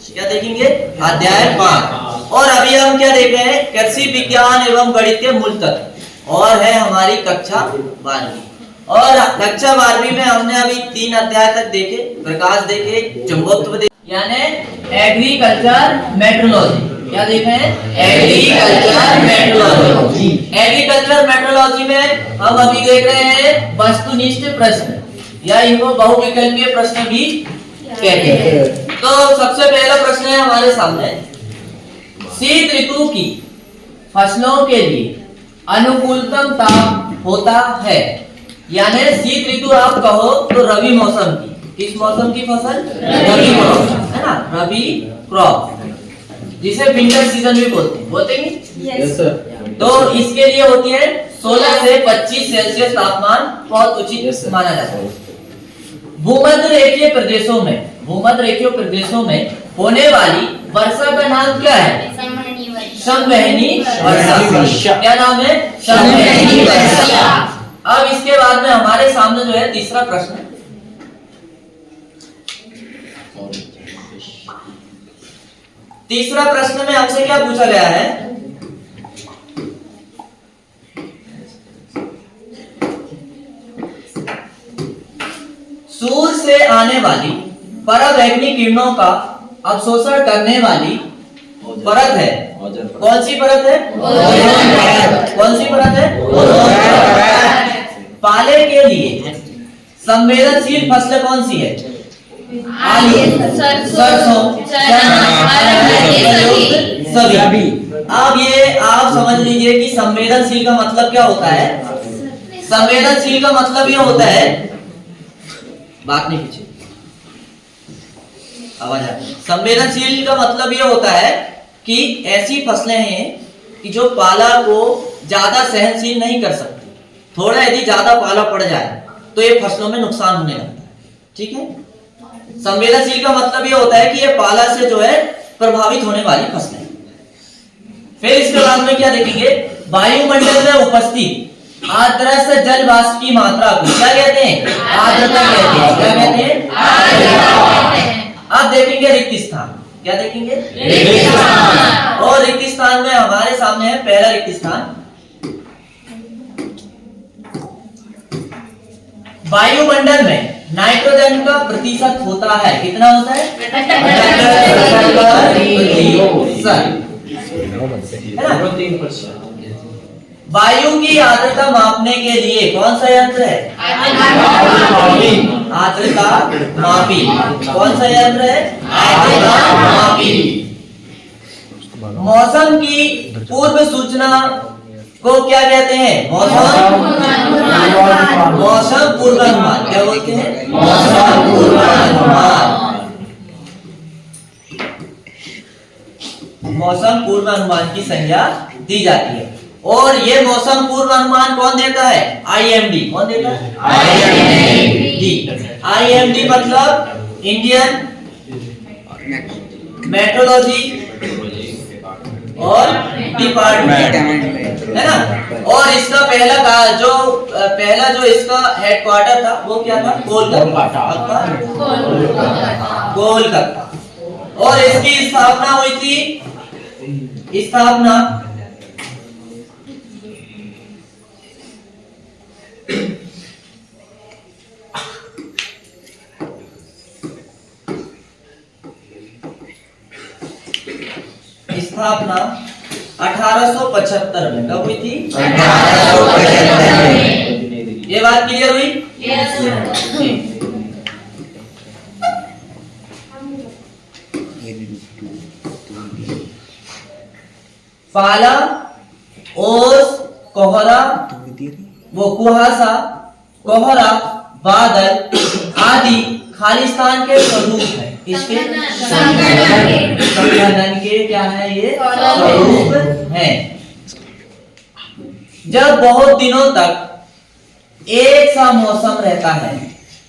क्या देखेंगे? अध्याय 5। और अभी हम क्या देख रहे हैं? कृषि विज्ञान एवं गणित के मूल तत्व, और है हमारी कक्षा 12वीं। और कक्षा 12वीं में हमने अभी 3 अध्याय तक देखे, प्रकाश देखे, चुंबकत्व देखे, यानी एग्रीकल्चर मेट्रोलॉजी। क्या देखे हैं? Agriculture metrology. एग्रीकल्चर मेट्रोलॉजी में हम अभी देख रहे हैं वस्तुनिष्ठ प्रश्न, या इनको बहुविकल्पीय प्रश्न भी कहते हैं। तो सबसे पहला प्रश्न है हमारे सामने, शीत ऋतु की फसलों के लिए अनुकूलतम ताप होता है, यानी शीत ऋतु आप कहो तो रबी मौसम की, किस मौसम की फसल? रबी मौसम, है ना, रबी क्रॉप, जिसे विंटर सीजन भी बोलते हैं। Yes sir. तो इसके लिए होती है 16 से 25 सेल्सियस तापमान बहुत उचित माना जाता है। भूमध्य रेखीय प्रदेशों में होने वाली वर्षा का नाम क्या है? समवहनी वर्षा। क्या नाम है? समवहनी वर्षा। अब इसके बाद में हमारे सामने जो है तीसरा प्रश्न, तीसरा प्रश्न में हमसे क्या पूछा गया है? सूर्य से आने वाली पराबैंगनी किरणों का अवशोषण करने वाली परत है, कौन सी परत है? कौन सी परत है? पाले के लिए संवेदनशील फसलें कौन सी है? सरसों, सभी। अब ये आप समझ लीजिए कि संवेदनशील का मतलब क्या होता है? संवेदनशील का मतलब ये होता है, बात नहीं पीछे आवाज आ रही। संवेदनशील का मतलब ये होता है कि ऐसी फसलें हैं कि जो पाला को ज्यादा सहनशील नहीं कर सकती। थोड़ा यदि ज्यादा पाला पड़ जाए तो ये फसलों में नुकसान होने लगता है। ठीक है, संवेदनशील का मतलब ये होता है कि ये पाला से जो है प्रभावित होने वाली फसलें। फिर इसके बाद में क्या देखेंगे? वायुमंडल में उपस्थित आर्द्रता जल वाष्प की मात्रा को क्या कहते हैं? आर्द्रता कहते हैं। क्या कहते हैं? आर्द्रता। अब देखेंगे रिक्त स्थान। क्या देखेंगे? रिक्त स्थान। और रिक्त स्थान में हमारे सामने है पहला रिक्त स्थान, वायुमंडल में नाइट्रोजन का प्रतिशत होता है, कितना होता है? वायु की आर्द्रता मापने के लिए कौन सा यंत्र है? आर्द्रता मापी। कौन सा यंत्र है? आर्द्रता मापी। मौसम की पूर्व सूचना को क्या कहते हैं? मौसम पूर्वानुमान। क्या बोलते हैं? मौसम पूर्वानुमान। मौसम पूर्वानुमान की संज्ञा दी जाती है। और ये मौसम पूर्वानुमान कौन देता है? IMD। कौन देता है? IMD मतलब इंडियन मेट्रोलॉजी और डिपार्टमेंट, है ना। और इसका पहला जो इसका हेडक्वार्टर था वो क्या था? कोलकाता। और इसकी स्थापना हुई थी, स्थापना 1875 में। कब हुई थी? 1875 में। ये बात क्लियर हुई? यस। पाला, ओस, कोहरा, वो कुहासा, कोहरा, बादल आदि खाली स्थान के स्वरूप है। इसके संघनन के क्या है? ये स्वरूप है। जब बहुत दिनों तक एक सा मौसम रहता है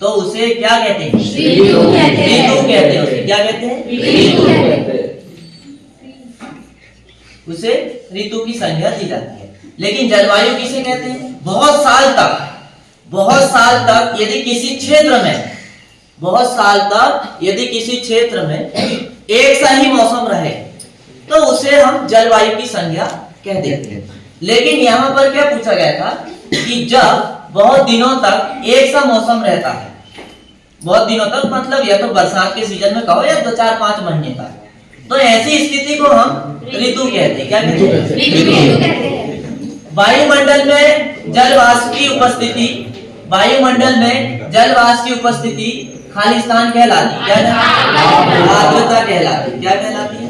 तो उसे क्या कहते हैं? ऋतु कहते हैं। उसे क्या कहते हैं? ऋतु। उसे ऋतु की संज्ञा दी जाती है। लेकिन जलवायु किसे कहते हैं? बहुत साल तक यदि किसी क्षेत्र में एक सा ही मौसम रहे तो उसे हम जलवायु की संज्ञा कह देते हैं। लेकिन यहाँ पर क्या पूछा गया था कि जब बहुत दिनों तक एक सा मौसम रहता है, बहुत दिनों तक मतलब या तो बरसात के सीजन में कहो या 2-4-5 महीने तक, तो ऐसी स्थिति को हम ऋतु कहते हैं। क्या कहते हैं? वायुमंडल में जलवाष्प की उपस्थिति, वायुमंडल में जलवाष्प की उपस्थिति खाली स्थान कहलाती है। क्या आर्द्रता कहलाती है। क्या कहलाती है?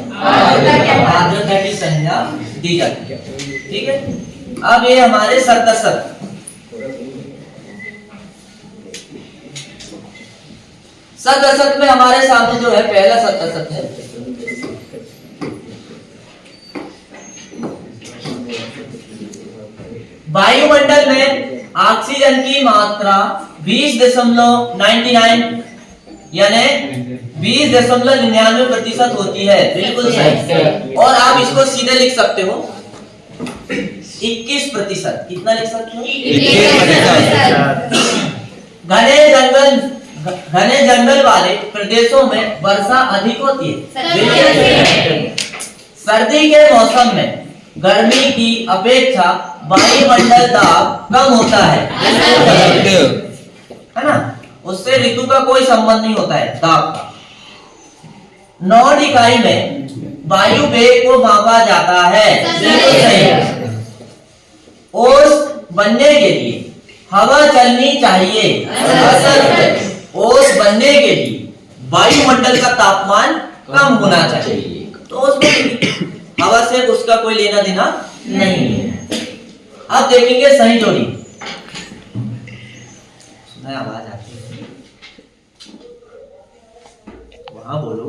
आर्द्रता की संज्ञा दी जाती है। ठीक है, अब ये हमारे सतसत, सतसत में हमारे सामने जो है पहला सतसत है, वायुमंडल में ऑक्सीजन की मात्रा 20.99 यानी 20.99% होती है। बिल्कुल सही। और आप इसको सीधे लिख सकते हो 21%। कितना लिख सकते हो? 21%। घने जंगल वाले प्रदेशों में वर्षा अधिक होती है। सर्दी के मौसम में गर्मी की अपेक्षा वायुमंडल दाब कम होता है ना, उससे ऋतु का कोई संबंध नहीं होता है दाब का। नॉर्ड इकाई में वायु वेग को मापा जाता है। बिल्कुल सही। ओस बनने के लिए हवा चलनी चाहिए। ओस बनने के लिए वायुमंडल का तापमान कम होना चाहिए। तो उसमें हवा से उसका कोई लेना देना नहीं है। अब देखेंगे सही जोड़ी। आवाज आती है वहां बोलो।